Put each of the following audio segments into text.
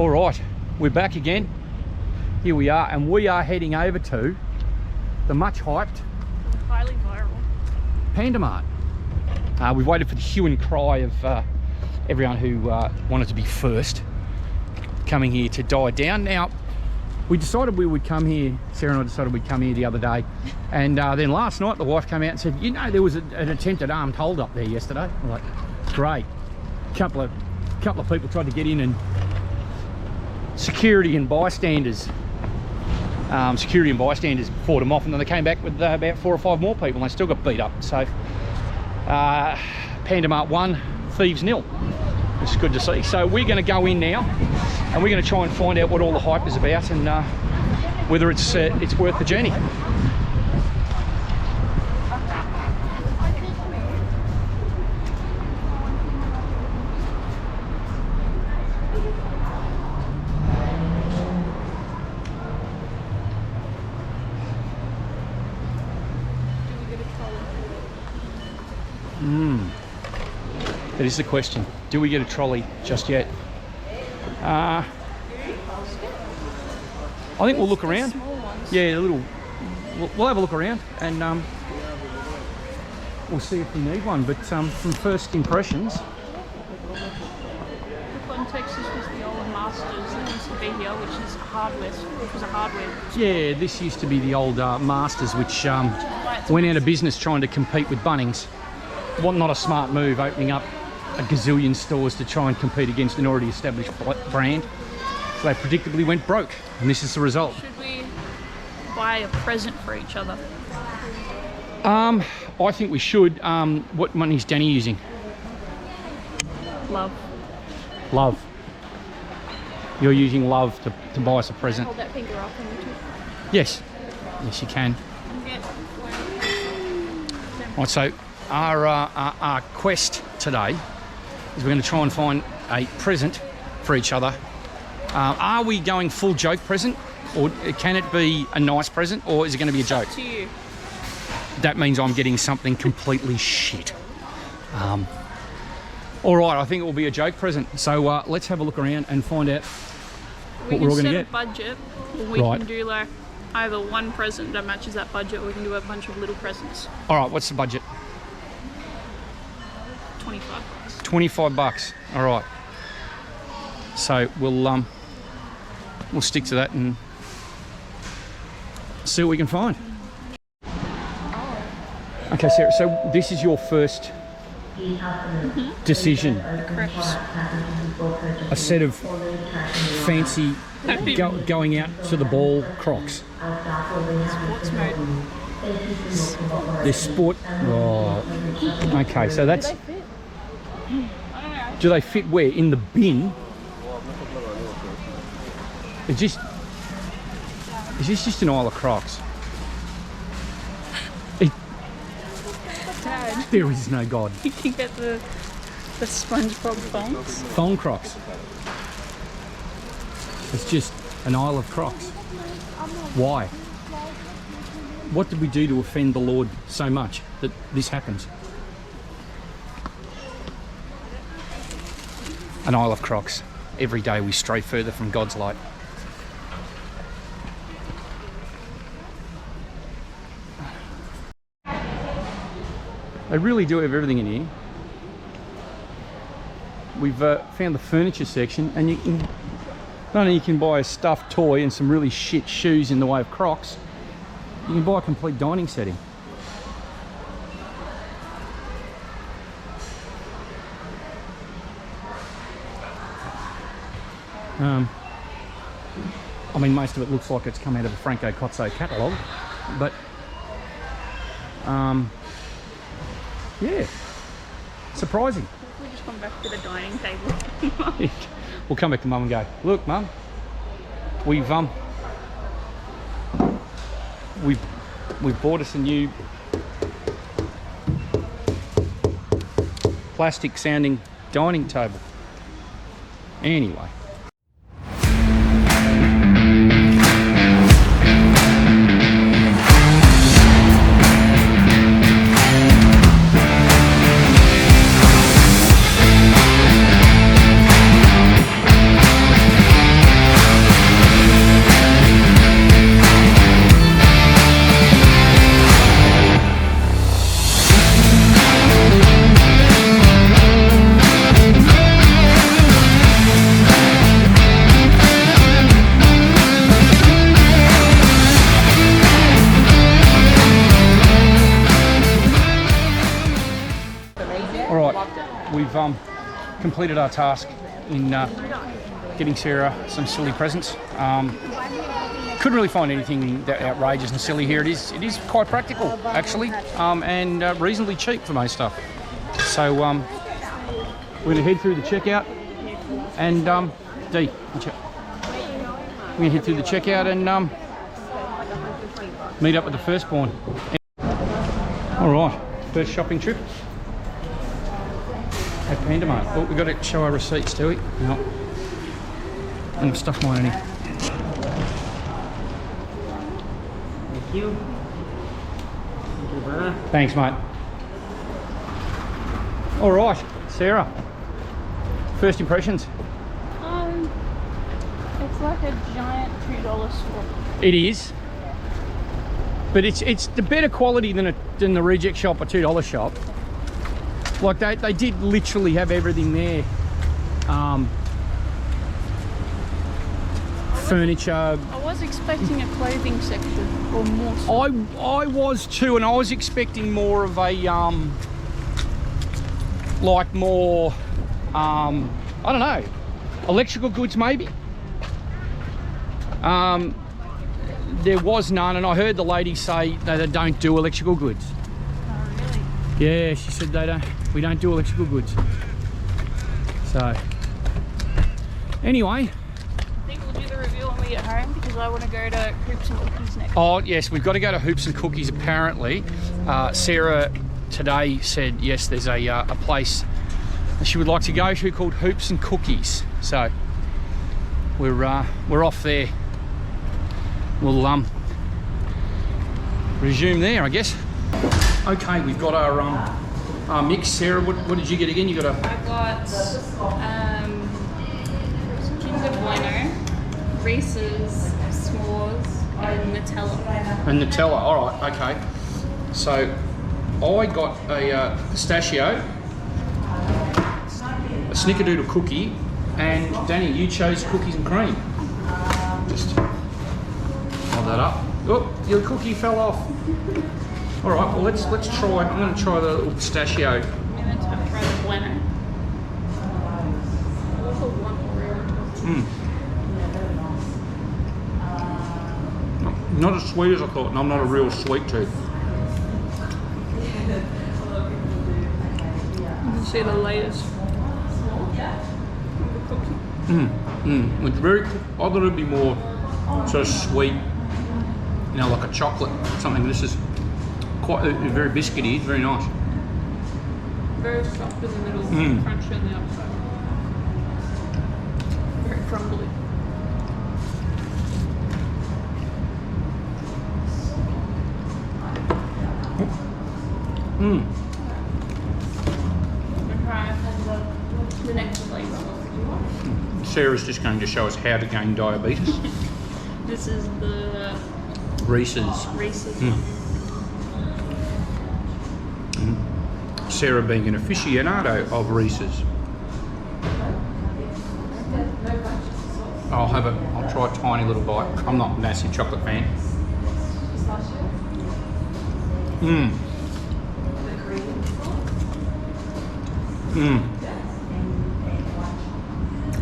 All right, we're back again. Here we are, and we are heading over to the much hyped, highly viral Panda Mart. We've waited for the hue and cry of everyone who wanted to be first coming here to die down. Now, we decided we would come here, Sarah and I decided we'd come here the other day, and then last night the wife came out and said, you know, there was an attempted armed hold up there yesterday. I'm like, great. Couple of people tried to get in, and security and bystanders fought them off, and then they came back with about 4 or 5 more people, and they still got beat up. So Panda Mart 1, thieves 0, which is good to see. So we're going to go in now, and we're going to try and find out what all the hype is about, and whether it's worth the journey. That is the question. Do we get a trolley just yet? I think we'll look around. Yeah, we'll have a look around, and we'll see if we need one. But from first impressions, the context, this was the old Masters that used to be here, which was a hardware. yeah, this used to be the old Masters, which went out of business trying to compete with Bunnings. Well, not a smart move, opening up a gazillion stores to try and compete against an already established brand. So they predictably went broke, and this is the result. Should we buy a present for each other? I think we should. What money is Danny using? Love. Love. You're using love to buy us a present. Hold that finger up on you too. Yes. Yes, you can. Yeah. Right, so our quest today is we're going to try and find a present for each other. Are we going full joke present, or can it be a nice present, or is it going to be a joke? To you. That means I'm getting something completely shit. All right, I think it will be a joke present. So let's have a look around and find out what we're all going to get. We can set a budget, or we can do like either one present that matches that budget, or we can do a bunch of little presents. All right, what's the budget? 25 bucks. 25 bucks. All right. So we'll stick to that and see what we can find. Okay, Sarah, so this is your first decision. Crepes. A set of fancy going out to the ball Crocs. Sports mode. They're sport. Oh, okay, so that's. Do they fit where? In the bin? Is this just an aisle of Crocs? Dad, There is no God. you can get the SpongeBob thongs. Thong Crocs. It's just an aisle of Crocs. Why? What did we do to offend the Lord so much that this happens? An aisle of Crocs. Every day we stray further from God's light. They really do have everything in here. We've found the furniture section, and you can not only you can buy a stuffed toy and some really shit shoes in the way of Crocs, you can buy a complete dining setting. I mean, most of it looks like it's come out of a Franco Cozzo catalogue, but yeah, surprising. We just come back to the dining table. We'll come back to Mum and go, look, Mum, we've bought us a new plastic sounding dining table. Anyway. right, we've completed our task in getting Sarah some silly presents. Couldn't really find anything that outrageous and silly here. It is quite practical, actually, and reasonably cheap for most stuff. So we're going to head through the checkout and we're going to head through the checkout and meet up with the firstborn. All right, first shopping trip at Panda Mart. Oh, we've got to show our receipts, do we? No. And I've stuffed mine in here. Thank you. Thank you, brother. Thanks, mate. All right, Sarah. First impressions? It's like a giant $2 swap. It is, but it's the better quality than the reject shop or $2 shop. Like they did literally have everything there. Furniture. I was expecting a clothing section or more. I was too, and I was expecting more of a like more I don't know, electrical goods maybe. There was none, and I heard the lady say they don't do electrical goods. Oh, really? Yeah, she said we don't do electrical goods. So anyway. I think we'll do the review when we get home because I want to go to Hoops and Cookies next. Oh yes, we've got to go to Hoops and Cookies apparently. Sarah today said yes, there's a place she would like to go to called Hoops and Cookies. So we're off there. We'll resume there, I guess. Okay, we've got our mix. Sarah, what did you get again? You got a... I got Kinder Bueno, Reese's, S'mores, and Nutella. And Nutella, all right, okay. So I got a pistachio, a snickerdoodle cookie, and Danny, you chose cookies and cream. Just hold that up. Oh, your cookie fell off. All right, well let's try. I'm going to try the little pistachio. I'm going to try the Bueno. Not as sweet as I thought, and I'm not a real sweet tooth. You can see the latest. It's very. I thought it'd be more sort of sweet, you know, like a chocolate something. This is quite very biscuity. It's very nice. Very soft in the middle, crunchy on the outside. Very crumbly. The next flavor. Sarah's just going to show us how to gain diabetes. This is the Reese's. one. Sarah being an aficionado of Reese's. I'll try a tiny little bite. I'm not a massive chocolate fan.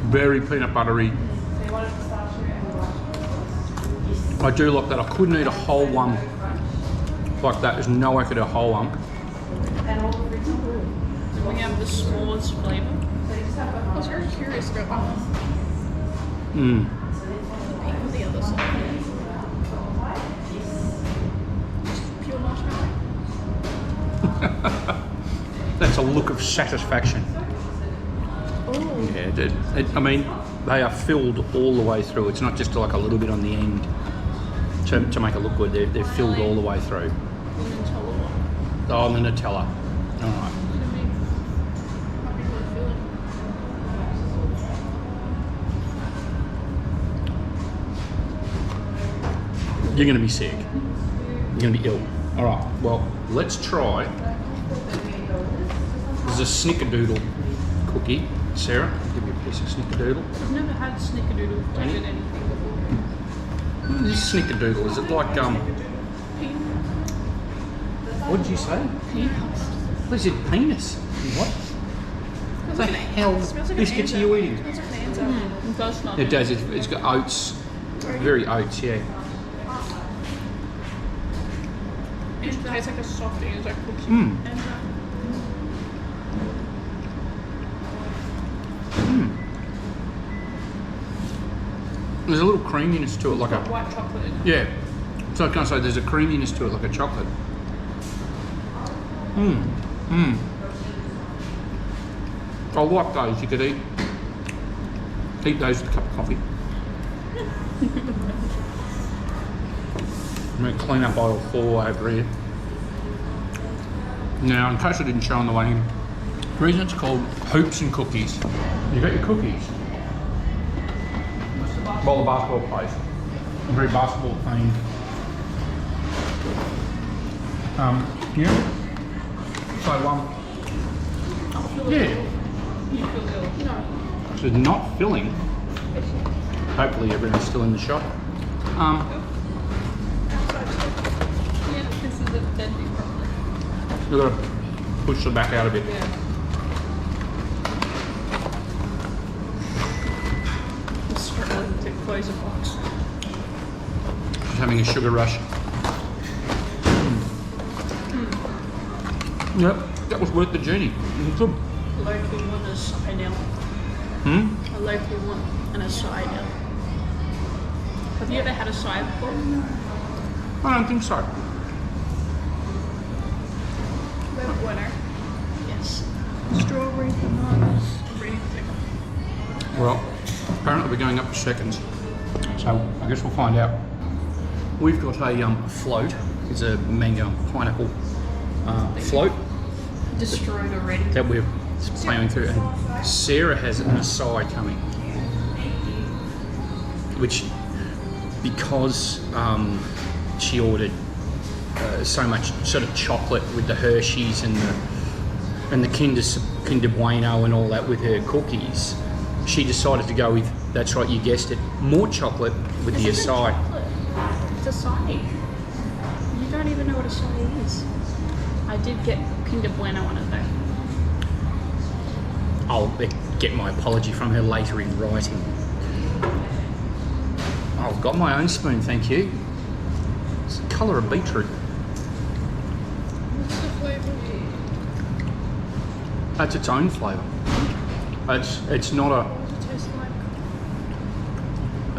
Very peanut buttery. I do like that. I couldn't eat a whole one like that. There's no way I could eat a whole one. We have the s'mores flavor. I was very curious about that one. The other side. Just pure marshmallow. That's a look of satisfaction. Oh. Yeah, I mean, they are filled all the way through. It's not just like a little bit on the end to make it look good. They're filled all the way through. The Nutella one. Oh, the Nutella. All right. You're going to be sick. You're going to be ill. All right. Well, let's try. There's a snickerdoodle cookie. Sarah, I'll give you a piece of snickerdoodle. I've never had snickerdoodle flavored anything before. What is snickerdoodle? Is it like What did you say? Peanuts. What is it? Penis? What? the hell biscuits are you eating? It does not. It does. It's got oats. Very oats, yeah. It tastes like a softie. It's like cookie. There's a little creaminess to it, like a white chocolate. yeah. So I can't say there's a creaminess to it, like a chocolate. I like those. You could eat those with a cup of coffee. I'm going to clean up aisle 4 over here. Now, in case I didn't show on the way in, the reason it's called hoops and cookies. You got your cookies. While the basketball plays. Very basketball themed. Yeah. So, yeah. So not filling. Hopefully everyone's still in the shop. This is a bending properly. We've got to push the back out a bit. I'm struggling to close a box. Just having a sugar rush. Yep, that was worth the journey. It was good. Low-key one is shy now. A low-key one and a shy now. Have you ever had a shy before? I don't think so. Red winner. Yes. Strawberry bananas. Ready to pick up. Well, apparently we're going up to seconds. So I guess we'll find out. We've got a float. It's a mango pineapple float Destroyed already. that we're plowing through. And Sarah has an acai coming, which because she ordered so much sort of chocolate with the Hershey's and the Kinder Bueno and all that with her cookies, she decided to go with, that's right, you guessed it, more chocolate with the acai. It's acai. You don't even know what acai is. I did get Kinder Bueno on it though. I'll get my apology from her later in writing. I've got my own spoon, thank you. It's the colour of beetroot. What's the flavour? That's its own flavour. It's not a. What does it taste like?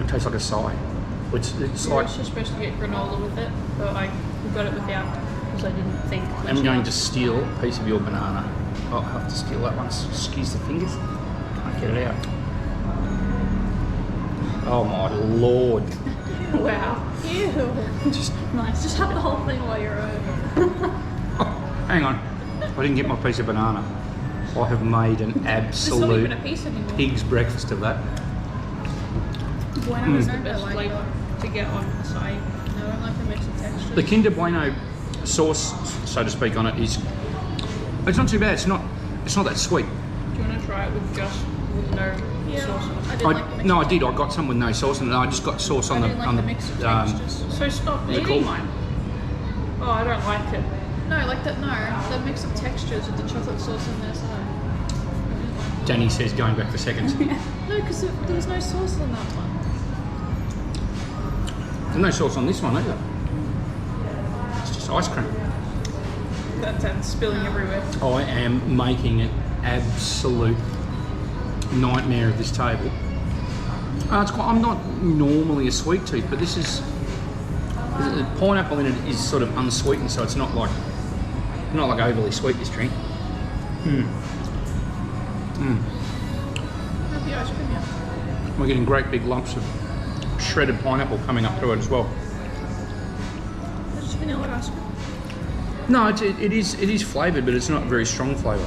It tastes like acai. It's We're like. also supposed to get granola with it, but we got it without because I didn't think. I'm going to steal a piece of your banana. I'll have to steal that one. Excuse the fingers. Can't get it out. Oh my lord. Wow. Ew. Just Nice. Just have the whole thing while you're over. hang on. I didn't get my piece of banana. I have made an It's not absolute even a piece anymore. pig's breakfast of that. Bueno is the best flavour to get on acai. No, I don't like the mix of textures. The Kinder Bueno sauce, so to speak, on it is. It's not too bad. It's not that sweet. Do you want to try it with just no sauce on it? I didn't like the mix No, of I did. I got some with no sauce, and I just got sauce on I the didn't like the mix of textures. So stop what's it eating called? mine. Oh, I don't like it. No, like that. No, the mix of textures with the chocolate sauce in there. So. Danny says going back for seconds. No, because there was no sauce on that one. There's no sauce on this one either. It's just ice cream. That's spilling everywhere. I am making an absolute nightmare of this table. I'm not normally a sweet tooth, but this is the pineapple in it is sort of unsweetened, so it's not like overly sweet. This drink. Have the ice cream yet? We're getting great big lumps of shredded pineapple coming up through it as well. It's just vanilla ice cream. No, it is flavoured, but it's not a very strong flavour.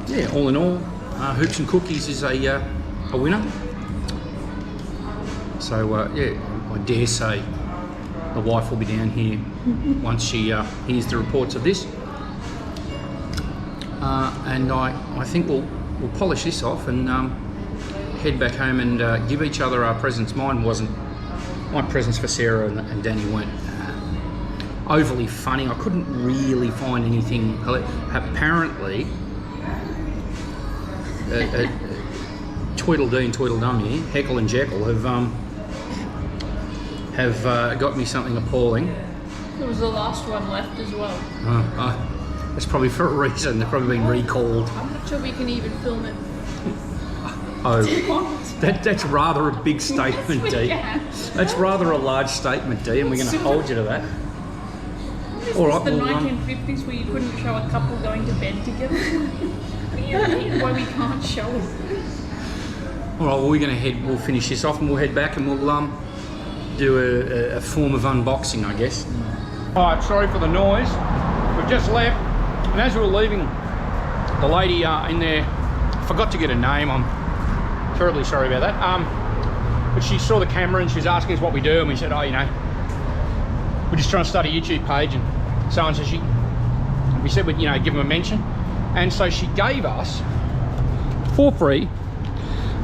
Yeah, all in all, Hoops and Cookies is a winner. So yeah, I dare say the wife will be down here once she hears the reports of this. And I think we'll polish this off and head back home and give each other our presents. My presents for Sarah and Danny weren't overly funny. I couldn't really find anything. Apparently, Tweedledee and Tweedledum here, Heckle and Jekyll, have got me something appalling. It was the last one left as well. That's probably for a reason. They've probably been recalled. I'm not sure we can even film it. Oh, that's rather a big statement, D. That's rather a large statement, D, and we're going to hold you to that. All right, the 1950s where you couldn't show a couple going to bed together. What do you mean? Why we can't show it? All right, well, we'll finish this off and we'll head back and we'll do a form of unboxing, I guess. All right, sorry for the noise. We've just left, and as we were leaving, the lady in there, forgot to get her name. I'm terribly sorry about that. But she saw the camera and she was asking us what we do, and we said, oh, you know, we're just trying to start a YouTube page and so on. So we said we'd, you know, give them a mention, and so she gave us for free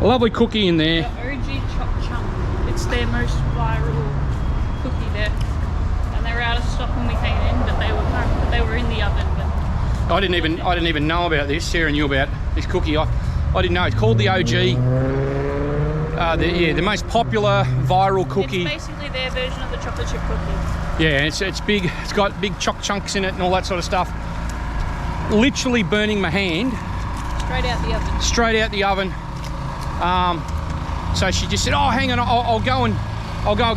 a lovely cookie in there. The OG Chop Chunk. It's their most viral cookie there, and they were out of stock when we came in, but they were in the oven. But I didn't even know about this. Sarah knew about this cookie. I didn't know. It's called the OG. The most popular viral cookie. It's basically their version of the chocolate chip cookie. Yeah, it's big. It's got big choc chunks in it and all that sort of stuff. Literally burning my hand. Straight out the oven. Straight out the oven. So she just said, "Oh, hang on, I'll go and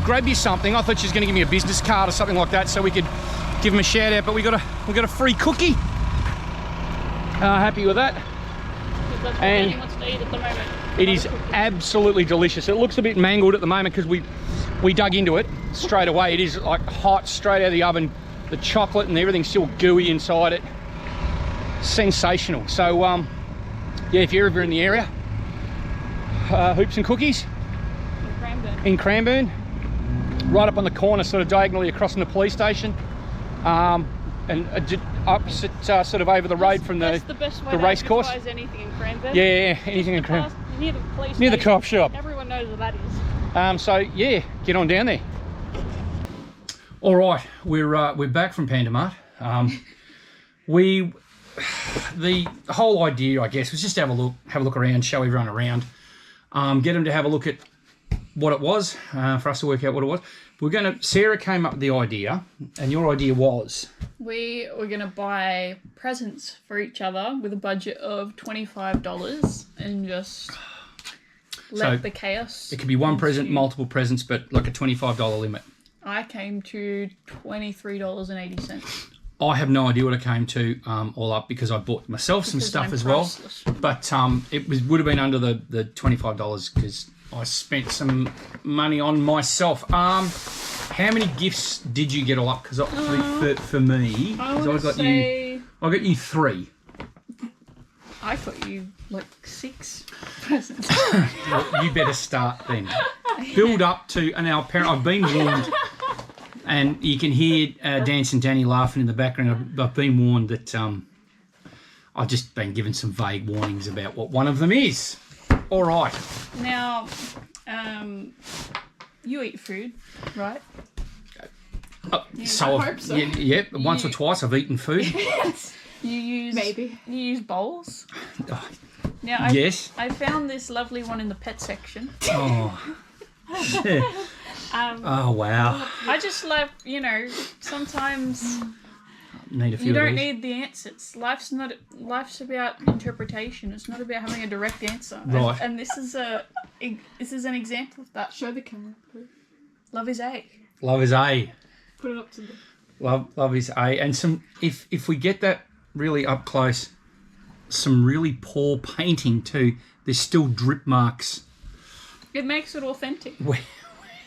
grab you something." I thought she was going to give me a business card or something like that, so we could give them a shout out. But we got a free cookie. Happy with that. That's what Danny wants to eat at the moment. It is absolutely delicious. It looks a bit mangled at the moment because we dug into it straight away. It is like hot, straight out of the oven. The chocolate and everything's still gooey inside it. Sensational. So yeah, if you're ever in the area, Hoops and Cookies in Cranbourne, right up on the corner, sort of diagonally across from the police station, and opposite, sort of over the road from the race course. Anything in Cranbourne. Yeah, anything in Cranbourne. Near the police near station. the cop shop. Everyone knows what that is. So yeah, get on down there. All right, we're back from Panda Mart. The whole idea, I guess, was just to have a look around, show everyone around, get them to have a look at what it was, for us to work out what it was. Sarah came up with the idea, and your idea was? We were going to buy presents for each other with a budget of $25 and just let the chaos. It could be one present, multiple presents, but like a $25 limit. I came to $23.80. I have no idea what I came to all up because I bought myself some stuff as well. But it would have been under the $25 because I spent some money on myself. How many gifts did you get all up? Because for me, I got you 3. I got you like 6 presents. Well, you better start then. Build up to, and I've been warned, and you can hear Dance and Danny laughing in the background. I've been warned that I've just been given some vague warnings about what one of them is. All right. Now, you eat food, right? So I hope so. Yeah, once or twice I've etten food. You use bowls. Oh, now, yes. I found this lovely one in the pet section. Oh. Oh wow. I just love, sometimes need a few you don't need the answers. Life's about interpretation. It's not about having a direct answer. Right. And this is an example of that. Show the camera, please. Love is A. Love is A. Put it up to the Love is A. And some if we get that really up close, some really poor painting too. There's still drip marks. It makes it authentic.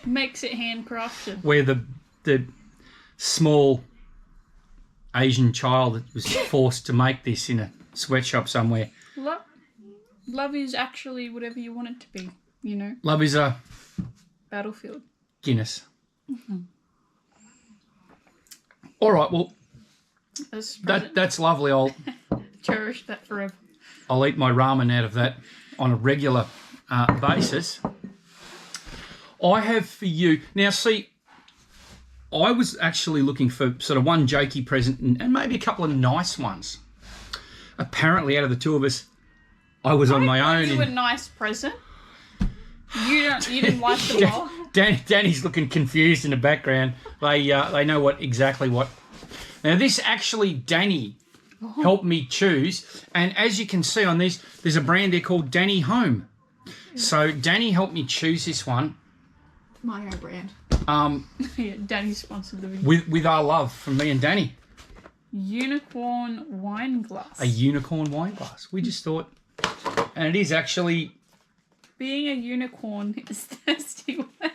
Makes it handcrafted. Where the small Asian child that was forced to make this in a sweatshop somewhere. Love is actually whatever you want it to be, Love is a battlefield. Guinness. Mm-hmm. All right, well, that's lovely. I'll cherish that forever. I'll eat my ramen out of that on a regular basis. I have for you now. See, I was actually looking for sort of one jokey present and maybe a couple of nice ones. Apparently, out of the two of us, I was on my own. You a nice present. You didn't wipe the bowl. Danny's looking confused in the background. They know exactly what. Now this actually Danny helped me choose, and as you can see on this, there's a brand there called Danny Home. So Danny helped me choose this one. My own brand. Yeah, Danny sponsored the video. With our love from me and Danny. Unicorn wine glass. A unicorn wine glass. We just thought, and it is actually. Being a unicorn is thirsty work.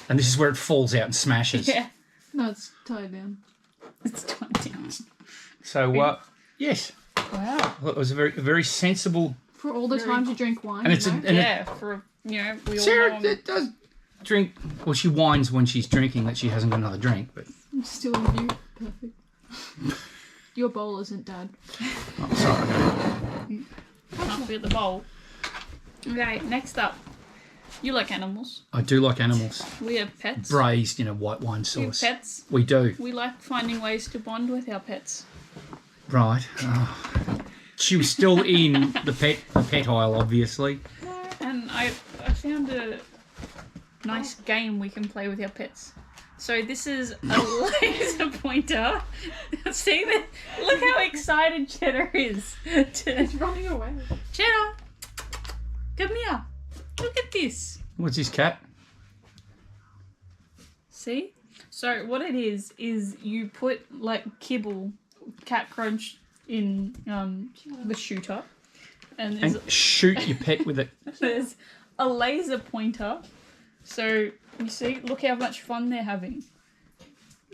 And this is where it falls out and smashes. Yeah. No, it's tied down. It's tied down. So, yes. Wow. Well, it was a very sensible. For all the times you drink wine. And it's you know? Yeah, for, you know, we all Sarah know does drink. Well, she whines when she's drinking that she hasn't got another drink, but. I'm still with you. Perfect. Your bowl isn't, Dad. Oh, sorry. can't feel the bowl. Okay, next up. You like animals. I do like animals. We have pets. Braised in a white wine We have sauce. pets. We do. We like finding ways to bond with our pets. Right. She was still in the pet aisle, obviously. And I found a nice game we can play with our pets. So this is a laser pointer. See that? Look how excited Cheddar is. It's running away. Cheddar, come here. Look at this. What's this, cat? See? So what it is you put like kibble, cat crunch in the shooter, and shoot your pet with it. there's a laser pointer. So you see, look how much fun they're having.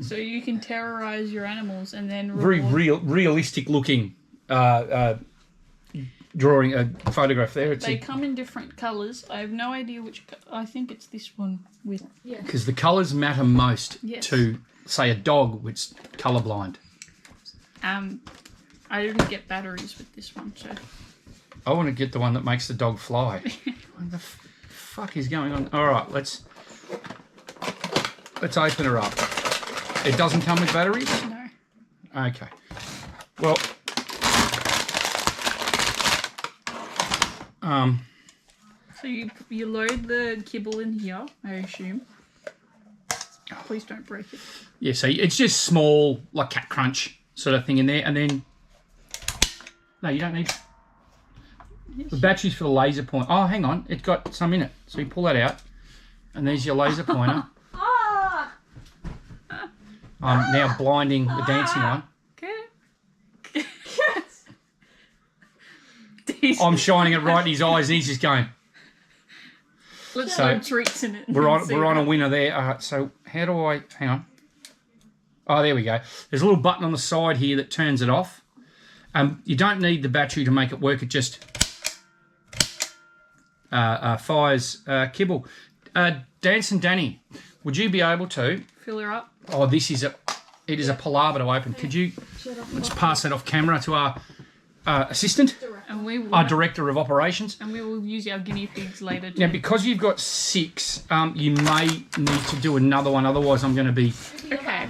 So you can terrorize your animals and then Very realistic looking drawing a photograph there. They come in different colours. I have no idea which. I think it's this one with. Yeah. Because the colours matter most Yes. to, say, a dog which is colourblind. I didn't get batteries with this one, so. I want to get the one that makes the dog fly. What the fuck is going on? All right, let's open her up. It doesn't come with batteries? No. Okay. Well, So you load the kibble in here, I assume. Please don't break it. yeah, so it's just small, like Cat Crunch sort of thing in there, and then no, you don't need the batteries for the laser point. Oh, hang on, it's got some in it. So you pull that out, and there's your laser pointer. I'm now blinding the dancing one. Okay. I'm shining it right in his eyes, and he's just going. Let's So, throw treats in it. We're on a winner there. So how do I? Hang on. Oh, there we go. There's a little button on the side here that turns it off. You don't need the battery to make it work. It just fires kibble. Dance and Danny, would you be able to? Fill her up. Oh, it is a palaver to open. Could you? Let's pass that off camera to our assistant, And we will, our director of operations. and we will use our guinea pigs later too. Now, because you've got 6, you may need to do another one. Otherwise, I'm going to be Okay.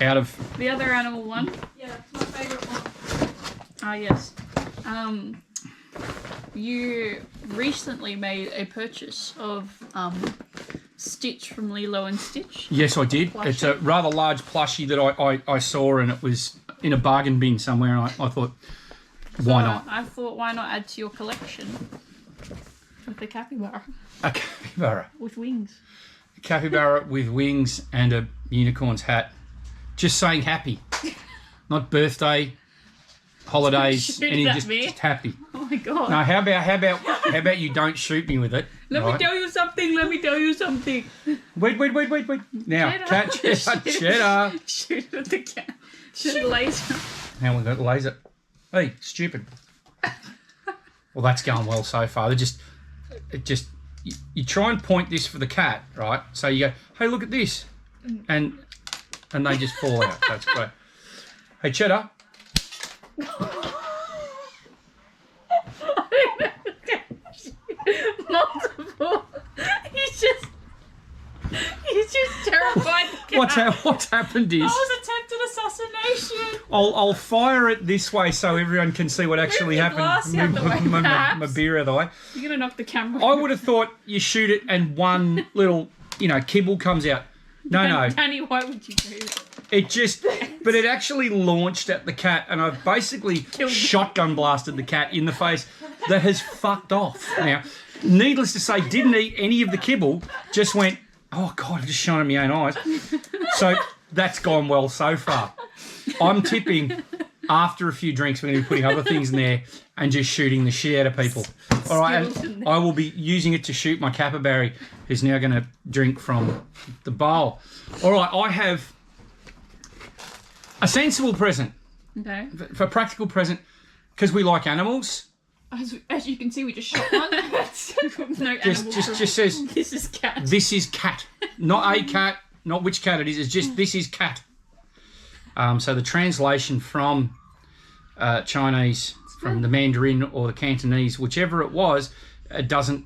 out of. The other animal one. Yeah, it's my favourite one. Ah, yes. You recently made a purchase of Stitch from Lilo and Stitch. Yes, I did. Plushie. It's a rather large plushie that I saw, and it was in a bargain bin somewhere, and I thought, why not? I thought, why not add to your collection with the capybara A capybara. with wings? A capybara with wings and a unicorn's hat. Just saying happy. Not birthday, holidays, Shoot anything, at me. just happy. Oh my god! No, how about you don't shoot me with it? Let me tell you something. Wait. Now, Cheddar. cat cheddar. Shoot at the cat. Shoot laser. Now we've got laser. Hey, stupid. Well, that's going well so far. You try and point this for the cat, right? So you go, hey, look at this, and they just fall out. That's great. Hey, Cheddar. Multiple. He's just terrified the cat. What's happened is That was attempted assassination. I'll fire it this way so everyone can see what actually your happened. glass out the way, perhaps. My beer out the way. You're gonna knock the camera. I would have thought you shoot it and one little, kibble comes out. No. Danny, why would you do that? But it actually launched at the cat, and I've basically shotgun blasted the cat in the face that has fucked off. Now, needless to say, didn't eat any of the kibble, just went, oh God, I've just shone in my own eyes. So that's gone well so far. I'm tipping after a few drinks, we're going to be putting other things in there and just shooting the shit out of people. All right, and I will be using it to shoot my capybara, who's now going to drink from the bowl. All right, I have a sensible present. Okay. For a practical present, because we like animals. As you can see, we just shot one. No Just says this is cat. this is cat, not a cat, not which cat it is. It's just this is cat. So the translation from Chinese, from the Mandarin or the Cantonese, whichever it was, it doesn't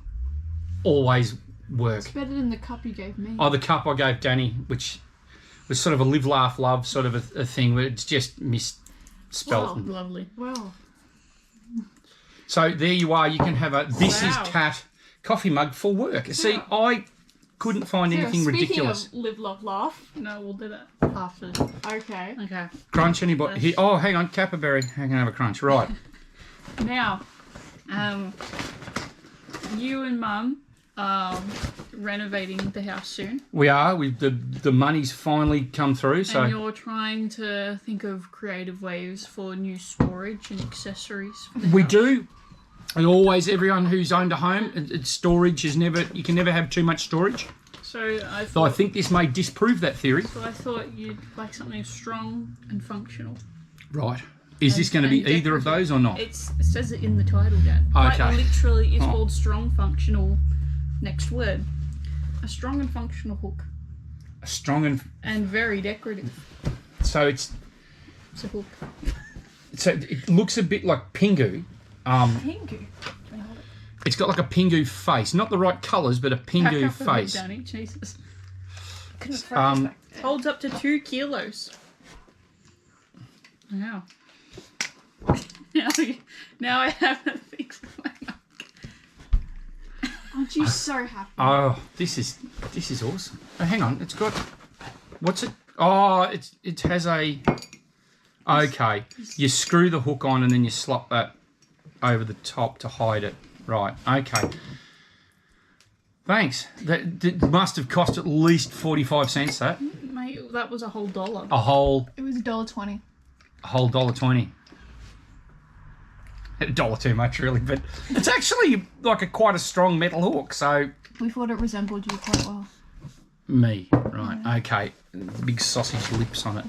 always work. It's better than the cup you gave me. Oh, the cup I gave Danny, which was sort of a live, laugh, love sort of a thing, but it's just misspelled. Oh, lovely. Wow. So there you are. You can have a this is Wow. cat coffee mug for work. See, I couldn't find anything Speaking ridiculous. of live, love, laugh. No, we'll do that after. Okay. Okay. Crunch anybody? Here, oh, hang on, capybara. I can have a crunch. Right. Now, you and Mum are renovating the house soon, We are. The money's finally come through. So and you're trying to think of creative ways for new storage and accessories. For the we house. do. And always, everyone who's owned a home, storage is never. You can never have too much storage. So I Though I thought, think this may disprove that theory. so I thought you'd like something strong and functional. Right. Is this going to be And either of those or not? It says it in the title, Dad. Okay. Quite literally, it's Oh. called strong functional. Next word, a strong and functional hook, A strong and very decorative. so it's It's a hook. so it looks a bit like Pingu. Pingu. It's got like a Pingu face, not the right colours, but a Pingu face. Danny, Jesus. Um, Holds up to 2 kilos. Wow. Now I have a thing for my mug. Aren't you so happy? Oh, this is awesome. Oh, hang on, it's got what's it? Oh, it has a. Okay, you screw the hook on and then you slop that over the top to hide it. Right. Okay. Thanks. That must have cost at least 45 cents. That Mate, that was a whole $1. a whole It was $1.20. $1.20. $1 too much, really, but it's actually like quite a strong metal hook. So We thought it resembled you quite well. me, right? Okay, big sausage lips on it.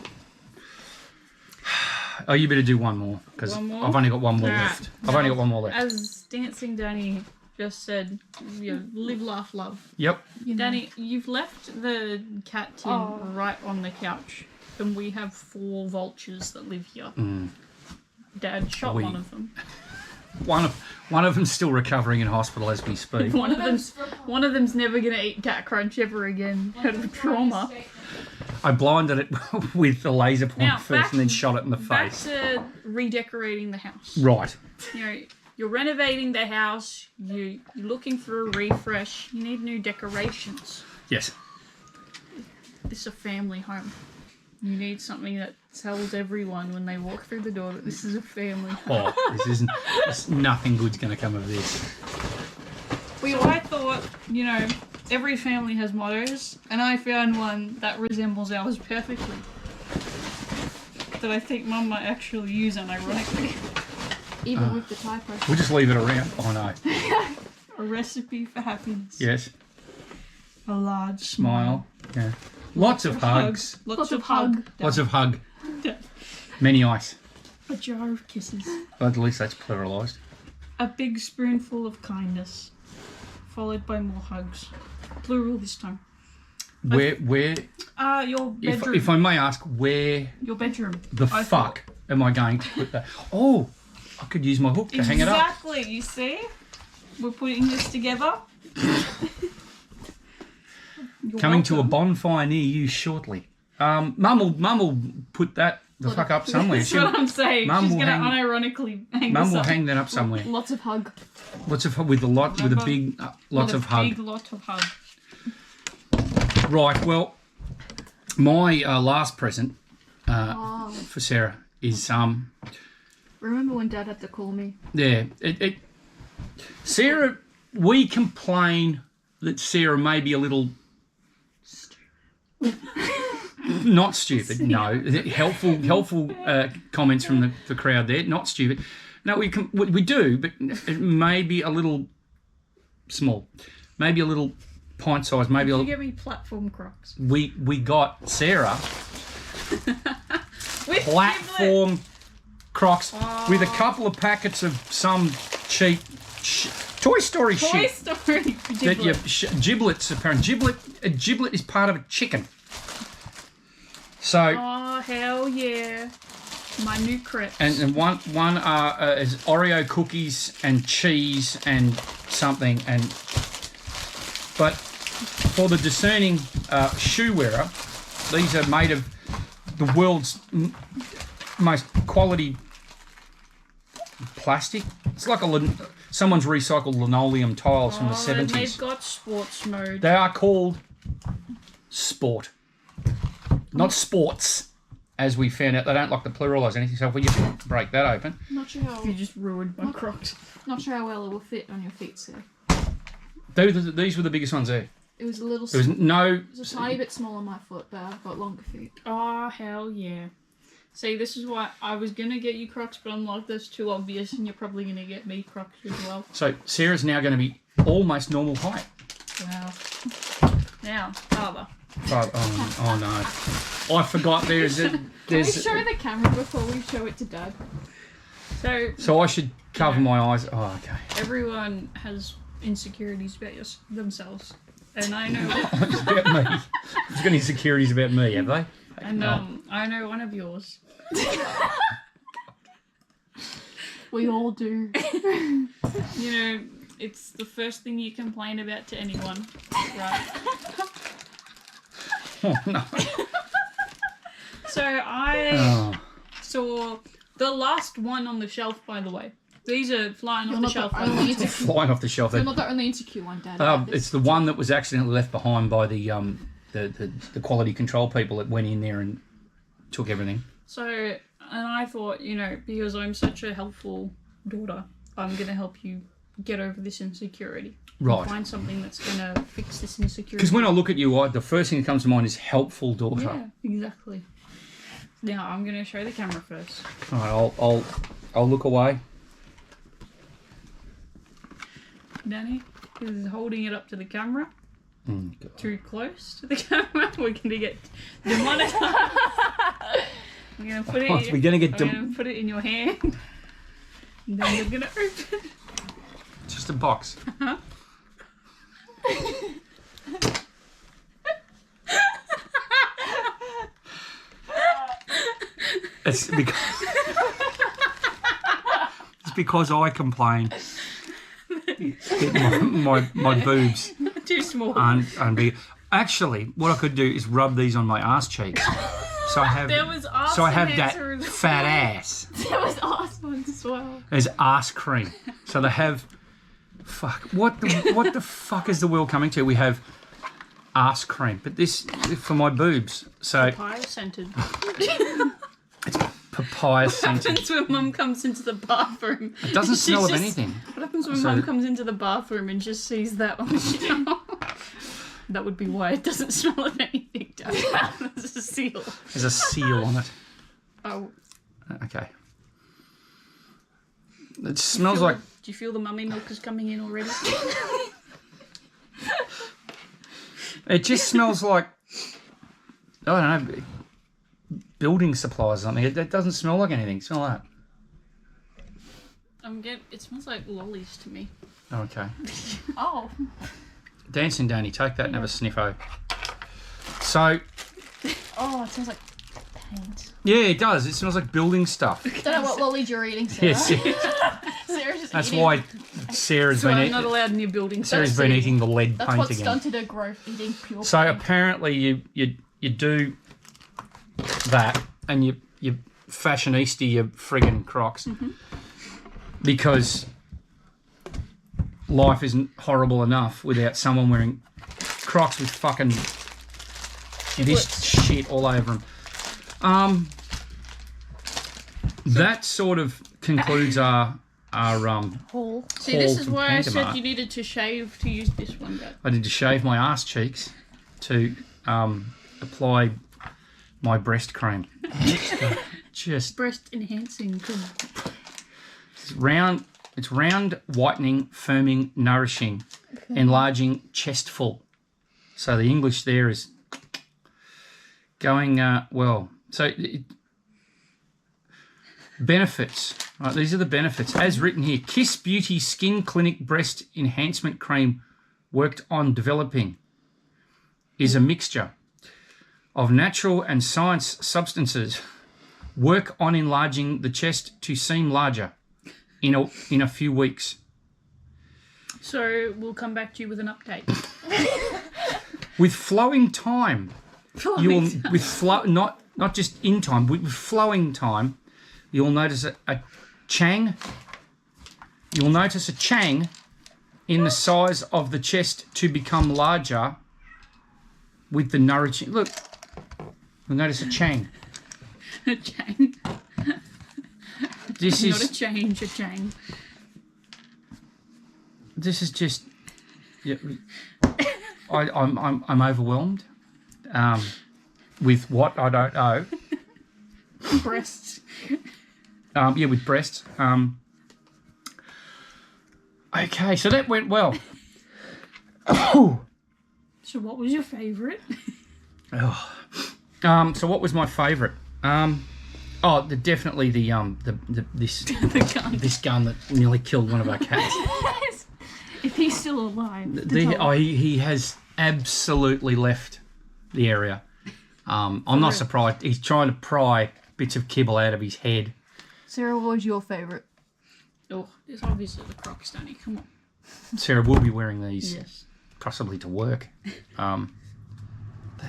Oh, you better do one more because One more? I've only got one more Alright. left. I've only got one more left. As Dancing Danny just said, live, laugh, love. Yep. You know. Danny, you've left the cat tin Oh. right on the couch, and we have 4 vultures that live here. Dad shot one of them. One of them's still recovering in hospital as we speak. One of them's never gonna eat cat crunch ever again out of trauma. I blinded it with the laser point Now, first and then shot it in the Back face. to redecorating the house. Right. You know, you're renovating the house. You're looking for a refresh. You need new decorations. Yes. This is a family home. You need something that tells everyone when they walk through the door that this is a family home. Oh, this isn't. Nothing good's going to come of this. Well, I thought, every family has mottos, and I found one that resembles ours perfectly. That I think Mum might actually use unironically. Even with the typo. We'll just leave it around. Oh no. A recipe for happiness. Yes. A large Smile. Yeah. Lots of hugs. Lots of hug. Lots of hug. Many ice. A jar of kisses. At least that's pluralised. A big spoonful of kindness. Followed by more hugs. Plural this time. Where Your bedroom. if I may ask, where Your bedroom. the I fuck am I going to put that? Oh, I could use my hook to hang it up. Exactly, you see? We're putting this together. You're coming to a welcome. bonfire near you shortly. Mum will put that the fuck up somewhere. That's what I'm saying. Mum She's will gonna hang- unironically hang Mum this will up. hang that up somewhere. Lots of hug. Lots of with a big lots With of a hug. big lot of hug. Right. Well, my last present Oh, for Sarah is remember when Dad had to call me? yeah. Sarah, we complain that Sarah may be a little. Not stupid, no. Helpful comments from the crowd there. Not stupid. No, we do, but it may be a little small, maybe a little pint size, maybe a You little. get me platform Crocs. We got Sarah With platform Crocs with a couple of packets of some cheap Toy Story Giblet. Toy shit. Story That giblet. giblets apparently. A giblet is part of a chicken. So. Oh hell yeah! My new crepes. And one is Oreo cookies and cheese and something but for the discerning shoe wearer, these are made of the world's most quality plastic. It's like someone's recycled linoleum tiles from the And 70s. they've got sports mode. They are called sport, not sports. As we found out, they don't like to pluralise anything, so if we just break that open. Not sure how. You just ruined my Crocs. Not sure how well it will fit on your feet, sir. These were the biggest ones there. It was a little. There was no. It was a tiny bit smaller on my foot, but I've got longer feet. Oh hell yeah! See, this is why I was gonna get you Crocs, but I'm like, that's too obvious, and you're probably gonna get me Crocs as well. So Sarah's now going to be almost normal height. Wow. Now, father. But, oh no! I forgot there's. Can we show the camera before we show it to Dad? So I should cover my eyes. Oh, okay. Everyone has insecurities about themselves, and I know. It's about me. It's got insecurities about me, have they? And No. I know one of yours. We all do. You know, it's the first thing you complain about to anyone, right? Oh no! So I Oh. saw the last one on the shelf, by the way. These are flying off the shelf. Flying off the shelf. You're not the only insecure one, Dad. It's the one that was accidentally left behind by the quality control people that went in there and took everything. So, and I thought, you know, because I'm such a helpful daughter, I'm going to help you get over this insecurity. Right. Find something that's going to fix this insecurity. Because when I look at you, the first thing that comes to mind is helpful daughter. Yeah, exactly. Now, I'm going to show the camera first. All right, I'll look away. Danny is holding it up to the camera. God. Too close to the camera. We're going to get demonetized. I'm going to put it. We're gonna get I'm going to put it in your hand. And then you're going to open. just a box. It's because I complain. My boobs Too small. aren't big. Actually, what I could do is rub these on my ass cheeks. So I have There was arse that enhancer as fat well. ass. There was ass ones as well. There's ass cream. So they have what the fuck is the world coming to? We have ass cream. But this for my boobs. So Papaya scented. it's papaya What scented. happens when Mum comes into the bathroom? It doesn't She's smell of just- anything. What happens when So- Mum comes into the bathroom and just sees that on the shelf? That would be why it doesn't smell of anything, Dad. There's a seal. There's a seal on it. Oh, Okay. It smells like do you feel the mummy milk is coming in already? it just smells like I don't know, building supplies or something. It doesn't smell like anything. Smell that. It smells like lollies to me. Okay. Oh. Dancing Danny, take that and have a sniffo. So Oh, it smells like paint. yeah, it does. It smells like building stuff. Don't know what lollies you're eating, Sarah. Yes. Sarah's just That's eating. why Sarah's So been I'm eating. not allowed near buildings. Sarah's been eating the lead That's paint what again. stunted her growth, eating pure So paint. apparently you do that and you fashionista your friggin' Crocs because life isn't horrible enough without someone wearing Crocs with fucking this shit all over them. That sort of concludes our Haul. See, this haul is from why I Panda said Mart. you needed to shave to use this one, Dad. I need to shave my ass cheeks to apply my breast cream. Just Breast enhancing cream. it's round, whitening, firming, nourishing, enlarging, chestful. So the English there is going well. So benefits. Right, these are the benefits. As written here, Kiss Beauty Skin Clinic Breast Enhancement Cream worked on developing is a mixture of natural and science substances. Work on enlarging the chest to seem larger in a few weeks. So we'll come back to you with an update. With flowing time, not just in time, with flowing time, you'll notice a chang. You'll notice a chang in the size of the chest to become larger with the nourishing. Look, you'll notice a chang. A chang. This Not a is change, a chang. this is just. Yeah, I'm overwhelmed. With what I don't know. Breasts. Yeah, with breasts. Okay, so that went well. So what was your favourite? So what was my favourite? Definitely this The gun. this gun that nearly killed one of our cats. If he's still alive. He has absolutely left the area. I'm not surprised. He's trying to pry bits of kibble out of his head. Sarah, what was your favourite? Oh, it's obviously the Crocs, Danny. Come on. Sarah will be wearing these, Yes. possibly to work. The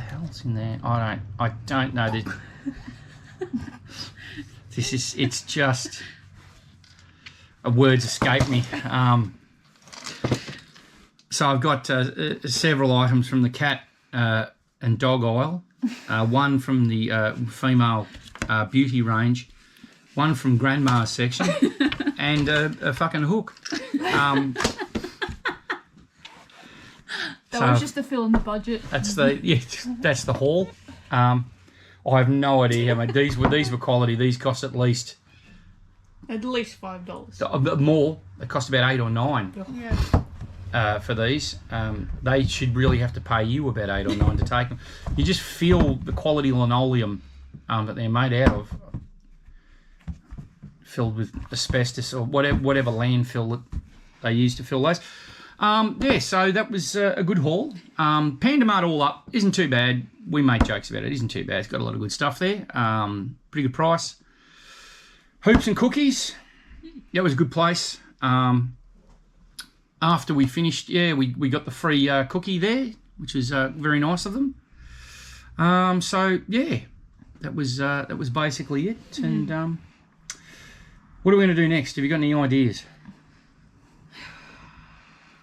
hell's in there? I don't know. It's just words escape me. So I've got several items from the cat and dog aisle, one from the female beauty range, one from grandma's section, and a fucking hook. That was just to fill in the budget. That's the haul. I have no idea how much these were quality. These cost at least At least $5. more. They cost about 8 or 9 Yeah. for these. They should really have to pay you about 8 or 9 to take them. You just feel the quality linoleum that they're made out of, filled with asbestos or whatever landfill that they use to fill those. So that was a good haul. Panda Mart all up isn't too bad. We made jokes about it. Isn't too bad. It's got a lot of good stuff there. Pretty good price. Hoops and cookies. That was a good place. After we finished, we got the free cookie there, which was very nice of them. That was basically it. And what are we going to do next? Have you got any ideas?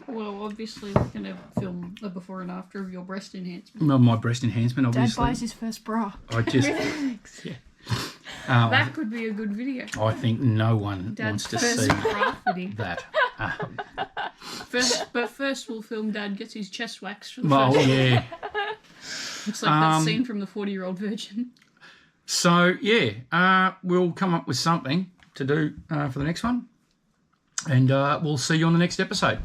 Well, obviously we're going to film a before and after of your breast enhancement. Well, my breast enhancement, Dad obviously. buys his first bra. I just, That could be a good video. I think no one Dad's wants to first see bra fitting. that. First we'll film Dad gets his chest waxed for the Well, first time. yeah. It's like that scene from the 40-Year-Old Virgin. So, we'll come up with something to do for the next one. And we'll see you on the next episode.